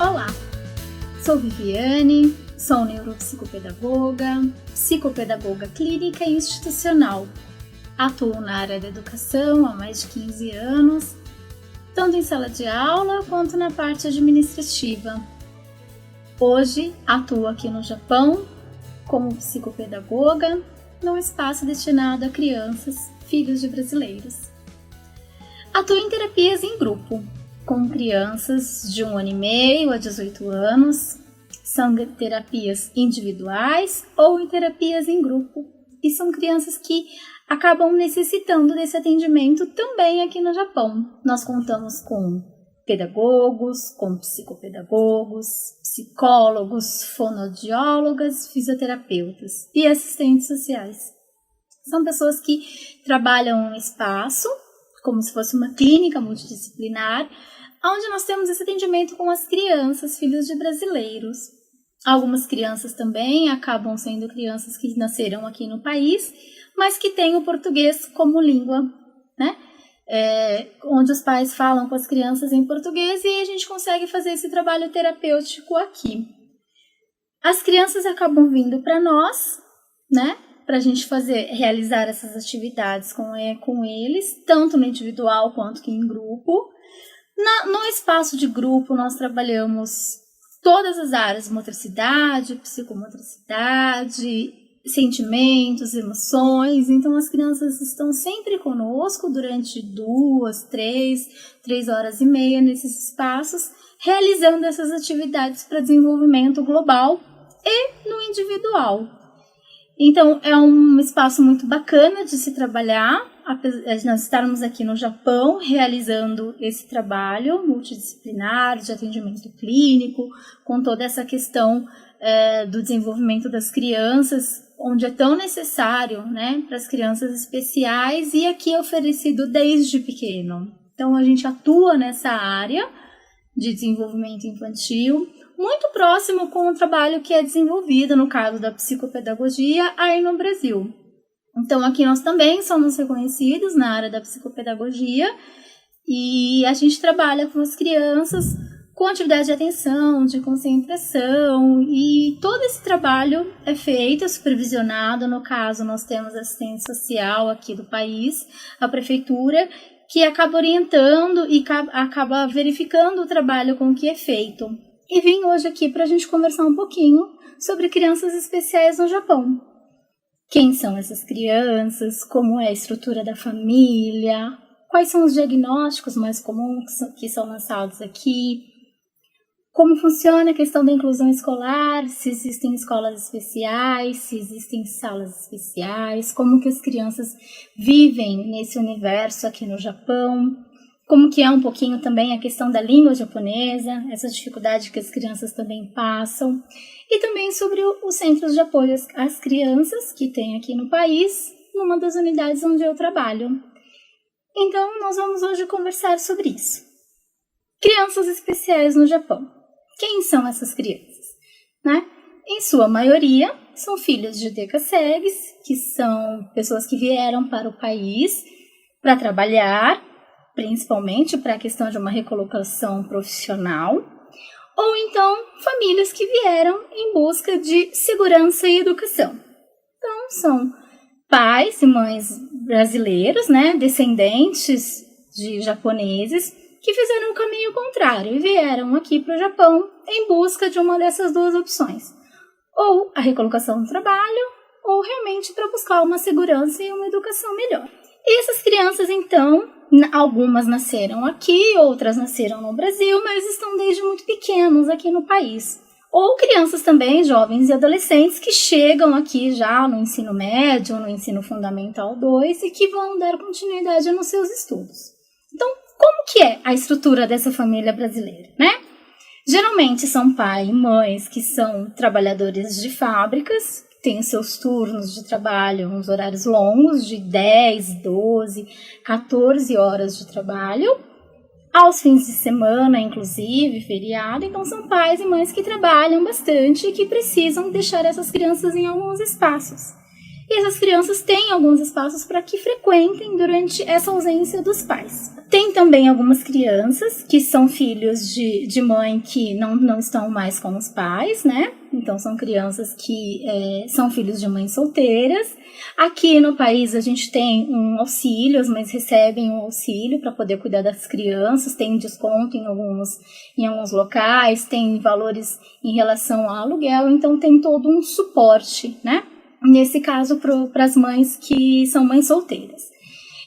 Olá, sou Viviane, sou neuropsicopedagoga, psicopedagoga clínica e institucional. Atuo na área da educação há mais de 15 anos, tanto em sala de aula quanto na parte administrativa. Hoje atuo aqui no Japão como psicopedagoga num espaço destinado a crianças, filhos de brasileiros. Atuo em terapias em grupo, com crianças de 1 ano e meio a 18 anos, são terapias individuais ou em terapias em grupo, e são crianças que acabam necessitando desse atendimento também aqui no Japão. Nós contamos com pedagogos, com psicopedagogos, psicólogos, fonoaudiólogas, fisioterapeutas e assistentes sociais. São pessoas que trabalham no espaço, como se fosse uma clínica multidisciplinar, onde nós temos esse atendimento com as crianças, filhos de brasileiros. Algumas crianças também acabam sendo crianças que nasceram aqui no país, mas que têm o português como língua, né? Onde os pais falam com as crianças em português e a gente consegue fazer esse trabalho terapêutico aqui. As crianças acabam vindo para nós, né? Para a gente realizar essas atividades com eles, tanto no individual quanto que em grupo. No espaço de grupo, nós trabalhamos todas as áreas: motricidade, psicomotricidade, sentimentos, emoções. Então, as crianças estão sempre conosco durante 2, 3 horas e meia nesses espaços, realizando essas atividades para desenvolvimento global e no individual. Então, é um espaço muito bacana de se trabalhar, apesar de nós estarmos aqui no Japão realizando esse trabalho multidisciplinar de atendimento clínico, com toda essa questão do desenvolvimento das crianças, onde é tão necessário, né, para as crianças especiais, e aqui é oferecido desde pequeno. Então, a gente atua nessa área de desenvolvimento infantil, muito próximo com o trabalho que é desenvolvido, no caso da psicopedagogia, aí no Brasil. Então, aqui nós também somos reconhecidos na área da psicopedagogia e a gente trabalha com as crianças com atividade de atenção, de concentração, e todo esse trabalho é feito, é supervisionado. No caso, nós temos assistente social aqui do país, a prefeitura, que acaba orientando e acaba verificando o trabalho com que é feito. E vim hoje aqui para a gente conversar um pouquinho sobre crianças especiais no Japão. Quem são essas crianças, como é a estrutura da família, quais são os diagnósticos mais comuns que são lançados aqui, como funciona a questão da inclusão escolar, se existem escolas especiais, se existem salas especiais, como que as crianças vivem nesse universo aqui no Japão, como que é um pouquinho também a questão da língua japonesa, essa dificuldade que as crianças também passam, e também sobre os centros de apoio às crianças que tem aqui no país, numa das unidades onde eu trabalho. Então, nós vamos hoje conversar sobre isso. Crianças especiais no Japão. Quem são essas crianças? Né? Em sua maioria, são filhos de dekaseges, que são pessoas que vieram para o país para trabalhar, principalmente para a questão de uma recolocação profissional, ou então famílias que vieram em busca de segurança e educação. Então, são pais e mães brasileiros, né, descendentes de japoneses, que fizeram o caminho contrário e vieram aqui para o Japão em busca de uma dessas duas opções, ou a recolocação no trabalho, ou realmente para buscar uma segurança e uma educação melhor. E essas crianças, então, algumas nasceram aqui, outras nasceram no Brasil, mas estão desde muito pequenos aqui no país. Ou crianças também, jovens e adolescentes, que chegam aqui já no ensino médio, no ensino fundamental 2 e que vão dar continuidade nos seus estudos. Então, como que é a estrutura dessa família brasileira, né? Geralmente são pai e mães que são trabalhadores de fábricas, têm seus turnos de trabalho, uns horários longos de 10, 12, 14 horas de trabalho, aos fins de semana, inclusive, feriado. Então, são pais e mães que trabalham bastante e que precisam deixar essas crianças em alguns espaços. E essas crianças têm alguns espaços para que frequentem durante essa ausência dos pais. Tem também algumas crianças que são filhos de mãe que não estão mais com os pais, né? Então, são crianças que são filhos de mães solteiras. Aqui no país, a gente tem um auxílio, as mães recebem um auxílio para poder cuidar das crianças, tem desconto em alguns locais, tem valores em relação ao aluguel, então tem todo um suporte, né? Nesse caso, para as mães que são mães solteiras.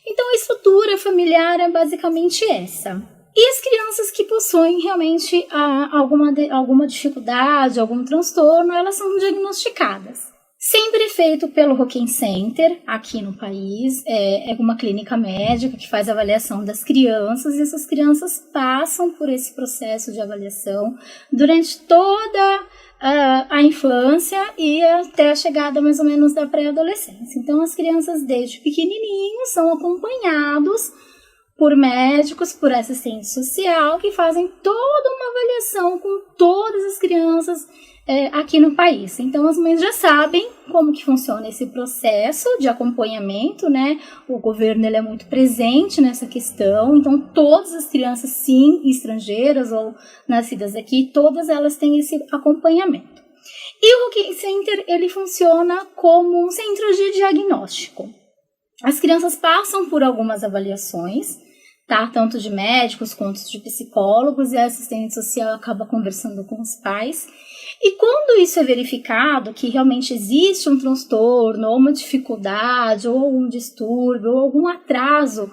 Então, a estrutura familiar é basicamente essa. E as crianças que possuem realmente alguma dificuldade, algum transtorno, elas são diagnosticadas. Sempre feito pelo Rockin Center, aqui no país. É uma clínica médica que faz avaliação das crianças, e essas crianças passam por esse processo de avaliação durante toda a infância e até a chegada mais ou menos da pré-adolescência. Então, as crianças desde pequenininhos são acompanhados por médicos, por assistente social, que fazem toda uma avaliação com todas as crianças aqui no país. Então, as mães já sabem como que funciona esse processo de acompanhamento, né? O governo ele é muito presente nessa questão, então todas as crianças, sim, estrangeiras ou nascidas aqui, todas elas têm esse acompanhamento. E o Rockin Center, ele funciona como um centro de diagnóstico. As crianças passam por algumas avaliações, tá? Tanto de médicos quanto de psicólogos, e a assistente social acaba conversando com os pais. E quando isso é verificado, que realmente existe um transtorno, ou uma dificuldade, ou um distúrbio, ou algum atraso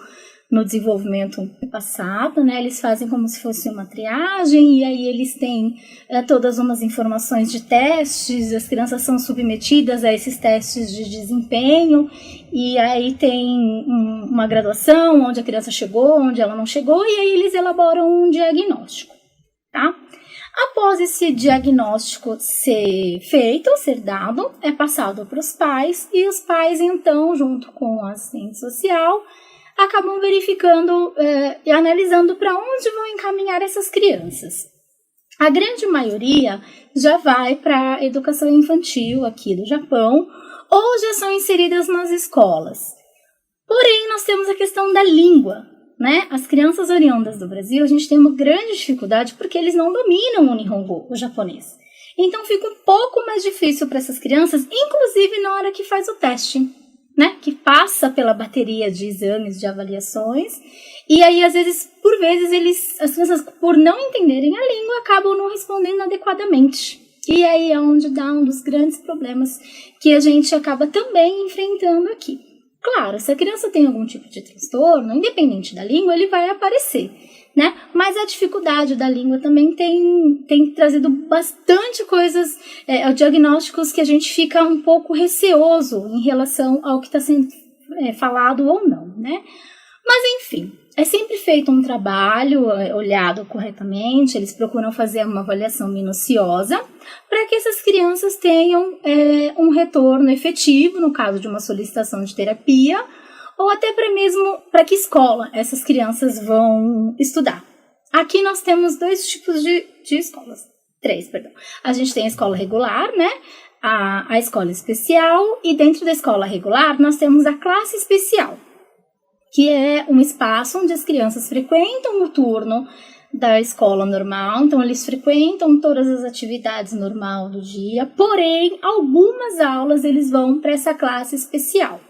no desenvolvimento passado, né? Eles fazem como se fosse uma triagem, e aí eles têm todas umas informações de testes, as crianças são submetidas a esses testes de desempenho, e aí tem uma graduação, onde a criança chegou, onde ela não chegou, e aí eles elaboram um diagnóstico, tá? Após esse diagnóstico ser feito, ser dado, é passado para os pais, e os pais, então, junto com o assistente social, acabam verificando e analisando para onde vão encaminhar essas crianças. A grande maioria já vai para a educação infantil aqui do Japão, ou já são inseridas nas escolas. Porém, nós temos a questão da língua, né? As crianças oriundas do Brasil, a gente tem uma grande dificuldade porque eles não dominam o Nihongo, o japonês. Então, fica um pouco mais difícil para essas crianças, inclusive na hora que faz o teste, né? Que passa pela bateria de exames, de avaliações, e aí, às vezes, as crianças, por não entenderem a língua, acabam não respondendo adequadamente. E aí é onde dá um dos grandes problemas que a gente acaba também enfrentando aqui. Claro, se a criança tem algum tipo de transtorno, independente da língua, ele vai aparecer, né? Mas a dificuldade da língua também tem trazido bastante coisas, diagnósticos que a gente fica um pouco receoso em relação ao que está sendo falado ou não, né? Mas, enfim, é sempre feito um trabalho olhado corretamente, eles procuram fazer uma avaliação minuciosa para que essas crianças tenham um retorno efetivo, no caso de uma solicitação de terapia, ou até para que escola essas crianças vão estudar. Aqui nós temos dois tipos de escolas, três, perdão. A gente tem a escola regular, né? A escola especial, e dentro da escola regular nós temos a classe especial, que é um espaço onde as crianças frequentam o turno da escola normal, então eles frequentam todas as atividades normal do dia, porém, algumas aulas eles vão para essa classe especial.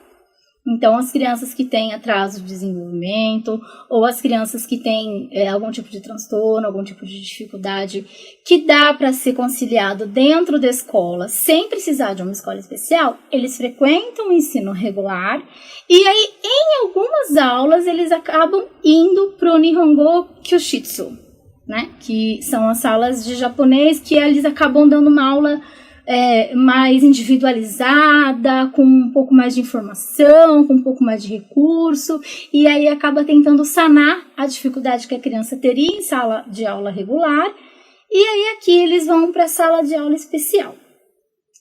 Então, as crianças que têm atraso de desenvolvimento, ou as crianças que têm algum tipo de transtorno, algum tipo de dificuldade, que dá para ser conciliado dentro da escola, sem precisar de uma escola especial, eles frequentam o ensino regular, e aí, em algumas aulas, eles acabam indo para o Nihongo Kyushitsu, né? Que são as salas de japonês, que eles acabam dando uma aula mais individualizada, com um pouco mais de informação, com um pouco mais de recurso, e aí acaba tentando sanar a dificuldade que a criança teria em sala de aula regular, e aí aqui eles vão para a sala de aula especial.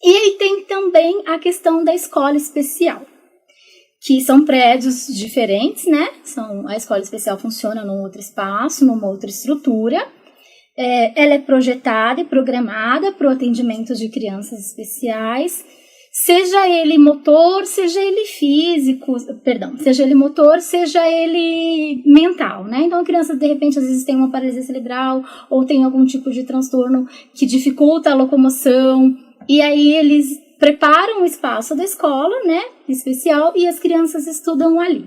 E aí tem também a questão da escola especial, que são prédios diferentes, né? A escola especial funciona num outro espaço, numa outra estrutura. Ela é projetada e programada para o atendimento de crianças especiais. seja ele motor, seja ele físico, seja ele motor, seja ele mental, né? Então a criança, de repente, às vezes tem uma paralisia cerebral ou tem algum tipo de transtorno que dificulta a locomoção, e aí eles preparam o espaço da escola, né, especial, e as crianças estudam ali.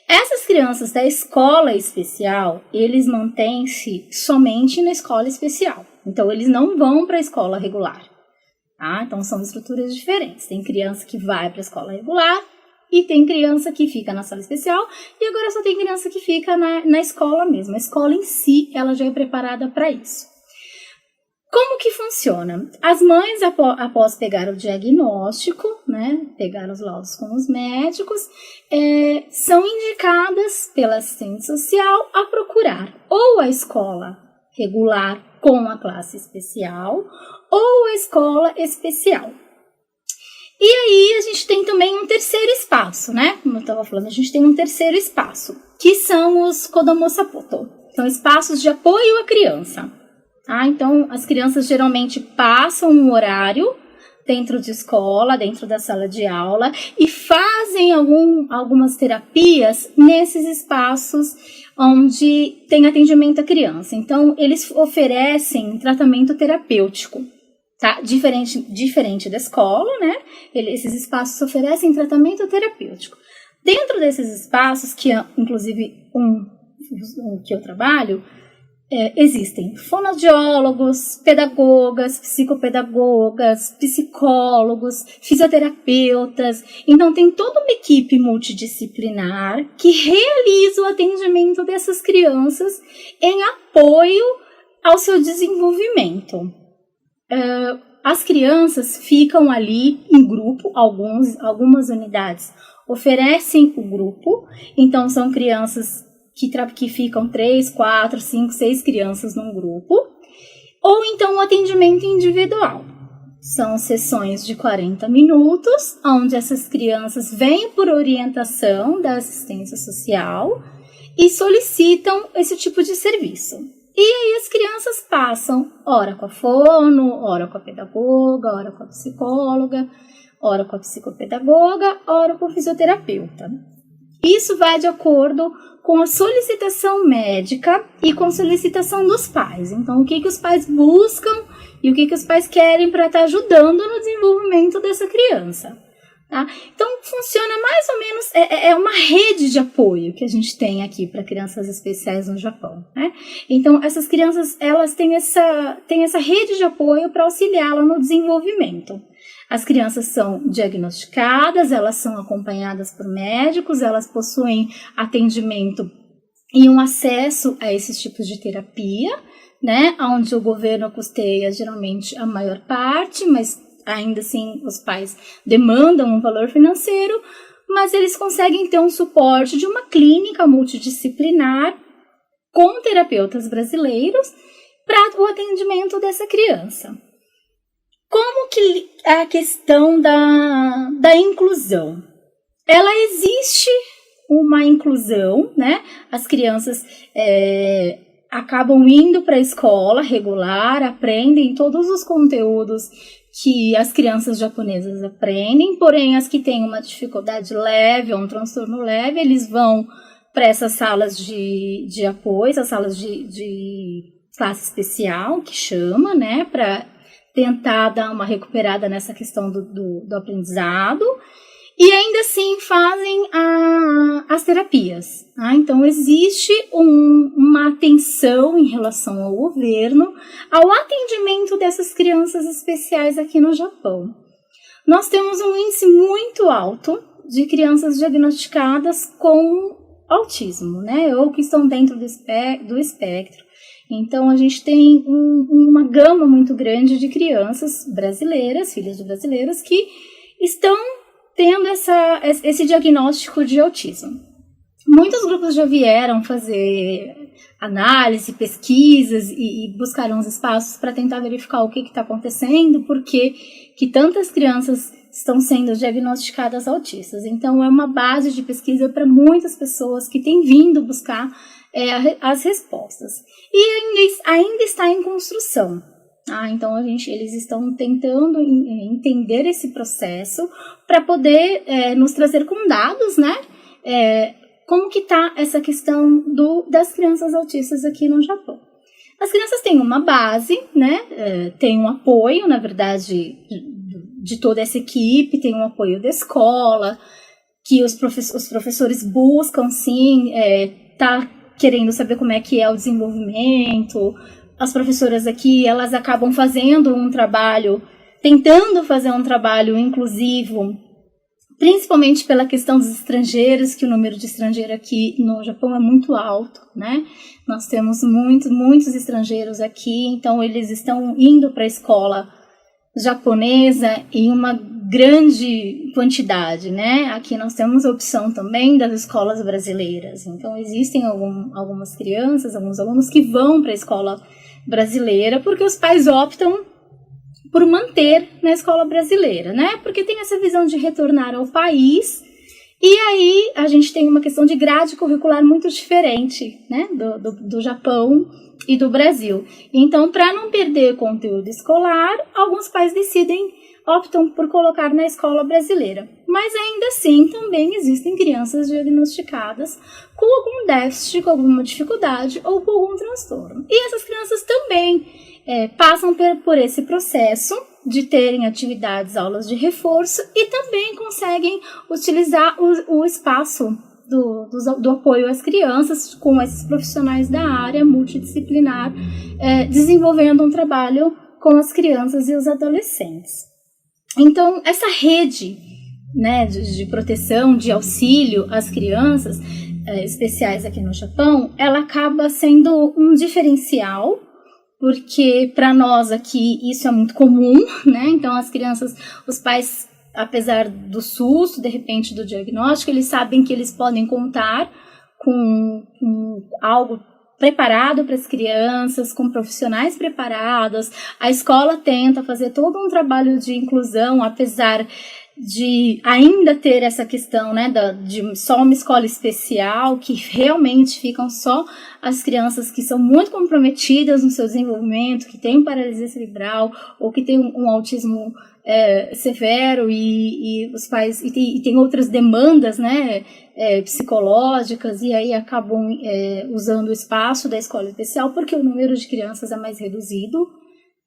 Essas crianças da escola especial, eles mantêm-se somente na escola especial. Então, eles não vão para a escola regular. Tá? Então, são estruturas diferentes. Tem criança que vai para a escola regular e tem criança que fica na sala especial. E agora só tem criança que fica na escola mesmo. A escola em si, ela já é preparada para isso. Como que funciona? As mães, após pegar o diagnóstico, né, pegar os laudos com os médicos, são indicadas pela assistente social a procurar ou a escola regular com a classe especial ou a escola especial. E aí a gente tem também um terceiro espaço, né? Como eu estava falando, a gente tem um terceiro espaço, que são os Kodomo Sapoto. São espaços de apoio à criança. Então, as crianças geralmente passam um horário dentro de escola, dentro da sala de aula, e fazem algumas terapias nesses espaços onde tem atendimento à criança. Então, eles oferecem tratamento terapêutico, tá? Diferente da escola, né? Esses espaços oferecem tratamento terapêutico. Dentro desses espaços, que é inclusive um que eu trabalho, existem fonoaudiólogos, pedagogas, psicopedagogas, psicólogos, fisioterapeutas. Então, tem toda uma equipe multidisciplinar que realiza o atendimento dessas crianças em apoio ao seu desenvolvimento. As crianças ficam ali em grupo, algumas unidades oferecem o grupo, então são crianças que ficam 3, 4, 5, 6 crianças num grupo, ou então o atendimento individual. São sessões de 40 minutos, onde essas crianças vêm por orientação da assistência social e solicitam esse tipo de serviço. E aí as crianças passam hora com a fono, hora com a pedagoga, hora com a psicóloga, hora com a psicopedagoga, hora com o fisioterapeuta. Isso vai de acordo com a solicitação médica e com a solicitação dos pais. Então, o que os pais buscam e o que os pais querem para estar ajudando no desenvolvimento dessa criança. Tá? Então, funciona mais ou menos, é uma rede de apoio que a gente tem aqui para crianças especiais no Japão. Né? Então, essas crianças, elas têm essa rede de apoio para auxiliá-la no desenvolvimento. As crianças são diagnosticadas, elas são acompanhadas por médicos, elas possuem atendimento e um acesso a esses tipos de terapia, né? Onde o governo custeia geralmente a maior parte, mas ainda assim os pais demandam um valor financeiro, mas eles conseguem ter um suporte de uma clínica multidisciplinar com terapeutas brasileiros para o atendimento dessa criança. Como que é a questão da inclusão? Ela existe uma inclusão, né? As crianças acabam indo para a escola regular, aprendem todos os conteúdos que as crianças japonesas aprendem, porém as que têm uma dificuldade leve ou um transtorno leve, eles vão para essas salas de apoio, essas salas de classe especial, que chama, né? Para tentar dar uma recuperada nessa questão do aprendizado, e ainda assim fazem as terapias. Tá? Então, existe uma atenção em relação ao governo ao atendimento dessas crianças especiais aqui no Japão. Nós temos um índice muito alto de crianças diagnosticadas com autismo, né? Ou que estão dentro do espectro. Então, a gente tem uma gama muito grande de crianças brasileiras, filhas de brasileiros, que estão tendo esse diagnóstico de autismo. Muitos grupos já vieram fazer análise, pesquisas e buscaram os espaços para tentar verificar o que está acontecendo, porque que tantas crianças estão sendo diagnosticadas autistas. Então, é uma base de pesquisa para muitas pessoas que têm vindo buscar as respostas. E ainda está em construção. Então eles estão tentando entender esse processo para poder nos trazer com dados, né? Como que está essa questão das crianças autistas aqui no Japão. As crianças têm uma base, né? Tem um apoio, na verdade, de toda essa equipe, tem um apoio da escola, que os professores buscam, sim, tá querendo saber como é que é o desenvolvimento. As professoras aqui, elas acabam fazendo um trabalho, tentando fazer um trabalho inclusivo, principalmente pela questão dos estrangeiros, que o número de estrangeiros aqui no Japão é muito alto, né? Nós temos muitos estrangeiros aqui, então eles estão indo para a escola japonesa em uma grande quantidade, né? Aqui nós temos a opção também das escolas brasileiras, então existem algumas crianças, alguns alunos que vão para a escola brasileira porque os pais optam por manter na escola brasileira, né? Porque tem essa visão de retornar ao país, e aí a gente tem uma questão de grade curricular muito diferente, né? Do Japão e do Brasil. Então, para não perder conteúdo escolar, alguns pais optam por colocar na escola brasileira. Mas ainda assim, também existem crianças diagnosticadas com algum déficit, com alguma dificuldade ou com algum transtorno. E essas crianças também passam por esse processo de terem atividades, aulas de reforço, e também conseguem utilizar o espaço do apoio às crianças com esses profissionais da área multidisciplinar, desenvolvendo um trabalho com as crianças e os adolescentes. Então, essa rede, né, de proteção, de auxílio às crianças especiais aqui no Japão, ela acaba sendo um diferencial, porque para nós aqui isso é muito comum, né? Então as crianças, os pais, apesar do susto, de repente, do diagnóstico, eles sabem que eles podem contar com algo preparado para as crianças, com profissionais preparados. A escola tenta fazer todo um trabalho de inclusão, apesar de ainda ter essa questão, né, de só uma escola especial, que realmente ficam só as crianças que são muito comprometidas no seu desenvolvimento, que têm paralisia cerebral ou que têm um autismo severo, e os pais e tem outras demandas, né, psicológicas, e aí acabam usando o espaço da escola especial porque o número de crianças é mais reduzido,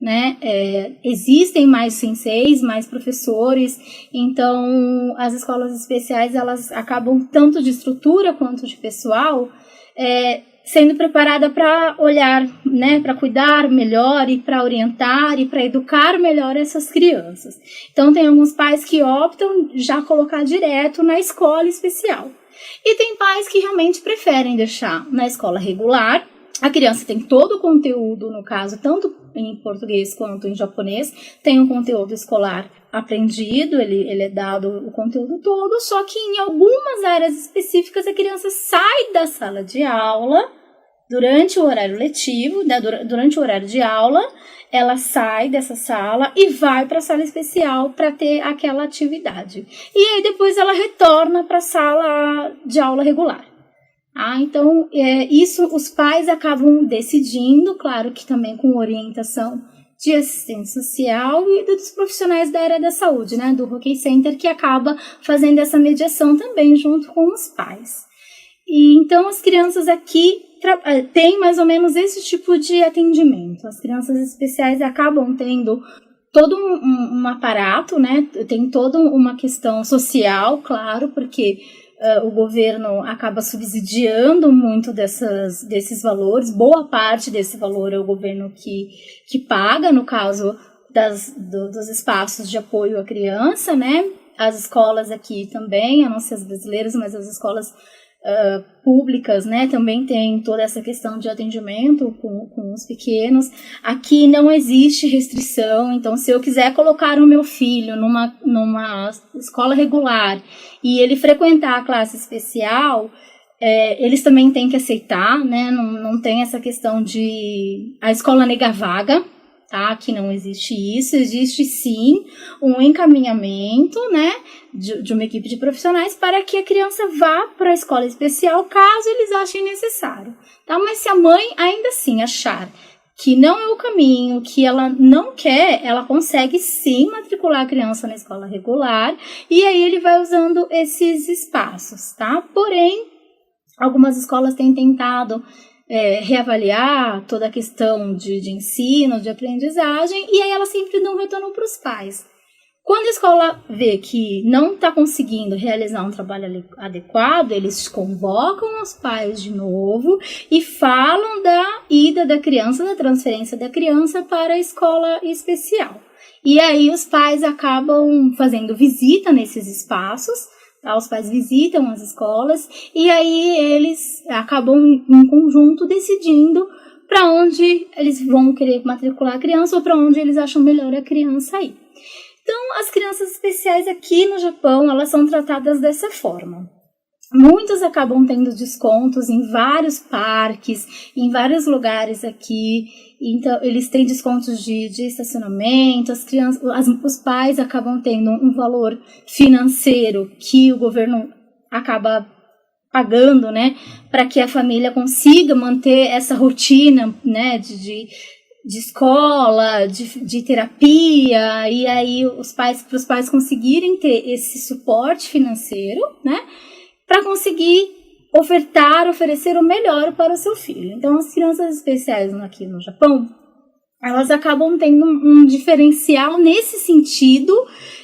né? Existem mais senseis, mais professores, então as escolas especiais, elas acabam tanto de estrutura quanto de pessoal sendo preparada para olhar, né, para cuidar melhor e para orientar e para educar melhor essas crianças. Então tem alguns pais que optam já colocar direto na escola especial, e tem pais que realmente preferem deixar na escola regular. A criança tem todo o conteúdo, no caso, tanto em português quanto em japonês, tem um conteúdo escolar aprendido, ele é dado o conteúdo todo, só que em algumas áreas específicas a criança sai da sala de aula durante o horário letivo, né, durante o horário de aula, ela sai dessa sala e vai para a sala especial para ter aquela atividade. E aí depois ela retorna para a sala de aula regular. Então, isso os pais acabam decidindo, claro que também com orientação de assistente social e dos profissionais da área da saúde, né, do Hockey Center, que acaba fazendo essa mediação também junto com os pais. E então as crianças aqui têm mais ou menos esse tipo de atendimento. As crianças especiais acabam tendo todo um aparato, né, tem toda uma questão social, claro, porque o governo acaba subsidiando muito desses valores. Boa parte desse valor é o governo que paga, no caso dos espaços de apoio à criança, né? As escolas aqui também, a não ser as brasileiras, mas as escolas públicas, né, também tem toda essa questão de atendimento com os pequenos. Aqui não existe restrição, então se eu quiser colocar o meu filho numa escola regular e ele frequentar a classe especial, eles também têm que aceitar, né, não tem essa questão de a escola negar vaga, tá? Que não existe isso, existe sim um encaminhamento, né, de uma equipe de profissionais para que a criança vá para a escola especial caso eles achem necessário, tá? Mas se a mãe ainda assim achar que não é o caminho, que ela não quer, ela consegue sim matricular a criança na escola regular, e aí ele vai usando esses espaços, tá? Porém, algumas escolas têm tentado reavaliar toda a questão de ensino, de aprendizagem, e aí elas sempre dão retorno para os pais. Quando a escola vê que não está conseguindo realizar um trabalho adequado, eles convocam os pais de novo e falam da ida da criança, da transferência da criança para a escola especial. E aí os pais acabam fazendo visita nesses espaços, tá? Os pais visitam as escolas e aí eles acabam em conjunto decidindo para onde eles vão querer matricular a criança ou para onde eles acham melhor a criança ir. Então, as crianças especiais aqui no Japão, elas são tratadas dessa forma. Muitos acabam tendo descontos em vários parques, em vários lugares aqui. Então, eles têm descontos de estacionamento, os pais acabam tendo um valor financeiro que o governo acaba pagando, né, para que a família consiga manter essa rotina, né, de escola, de terapia, e aí para os pais conseguirem ter esse suporte financeiro, né, para conseguir oferecer o melhor para o seu filho. Então, as crianças especiais aqui no Japão, elas acabam tendo um diferencial nesse sentido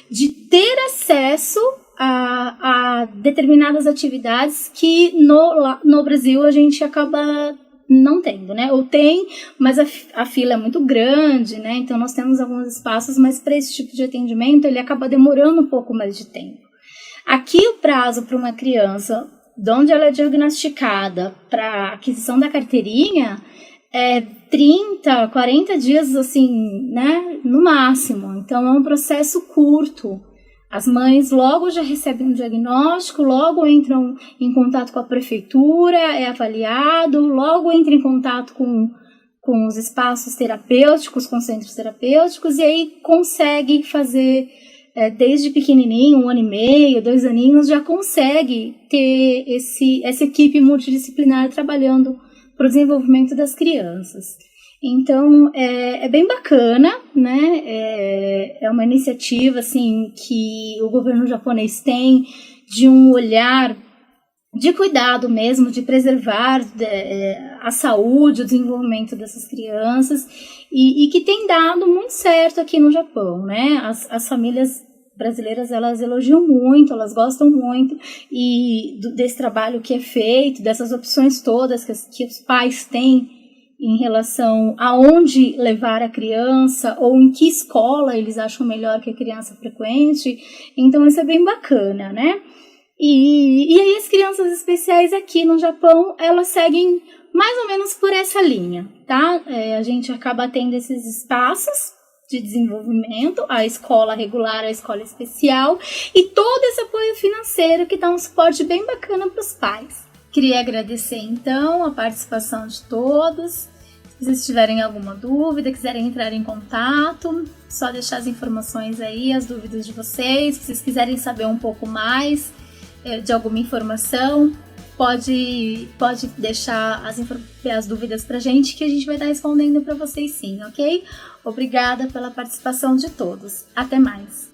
de ter acesso a determinadas atividades que no Brasil a gente acaba não tendo, né? Ou tem, mas a fila é muito grande, né? Então nós temos alguns espaços, mas para esse tipo de atendimento ele acaba demorando um pouco mais de tempo. Aqui o prazo para uma criança, de onde ela é diagnosticada para aquisição da carteirinha, é 30, 40 dias, assim, né? No máximo. Então é um processo curto. As mães logo já recebem um diagnóstico, logo entram em contato com a prefeitura, é avaliado, logo entra em contato com os espaços terapêuticos, com centros terapêuticos, e aí consegue fazer, desde pequenininho, 1 ano e meio, 2 aninhos, já consegue ter essa equipe multidisciplinar trabalhando para o desenvolvimento das crianças. Então, é bem bacana, né? É uma iniciativa, assim, que o governo japonês tem de um olhar de cuidado mesmo, de preservar a saúde, o desenvolvimento dessas crianças, e que tem dado muito certo aqui no Japão, né? As famílias brasileiras, elas elogiam muito, elas gostam muito desse trabalho que é feito, dessas opções todas que os pais têm em relação a onde levar a criança ou em que escola eles acham melhor que a criança frequente. Então isso é bem bacana, né? E aí as crianças especiais aqui no Japão, elas seguem mais ou menos por essa linha, tá? A gente acaba tendo esses espaços de desenvolvimento, a escola regular, a escola especial e todo esse apoio financeiro que dá um suporte bem bacana para os pais. Queria agradecer, então, a participação de todos. Se vocês tiverem alguma dúvida, quiserem entrar em contato, só deixar as informações aí, as dúvidas de vocês. Se vocês quiserem saber um pouco mais de alguma informação, pode deixar as dúvidas pra gente, que a gente vai estar respondendo para vocês sim, ok? Obrigada pela participação de todos. Até mais!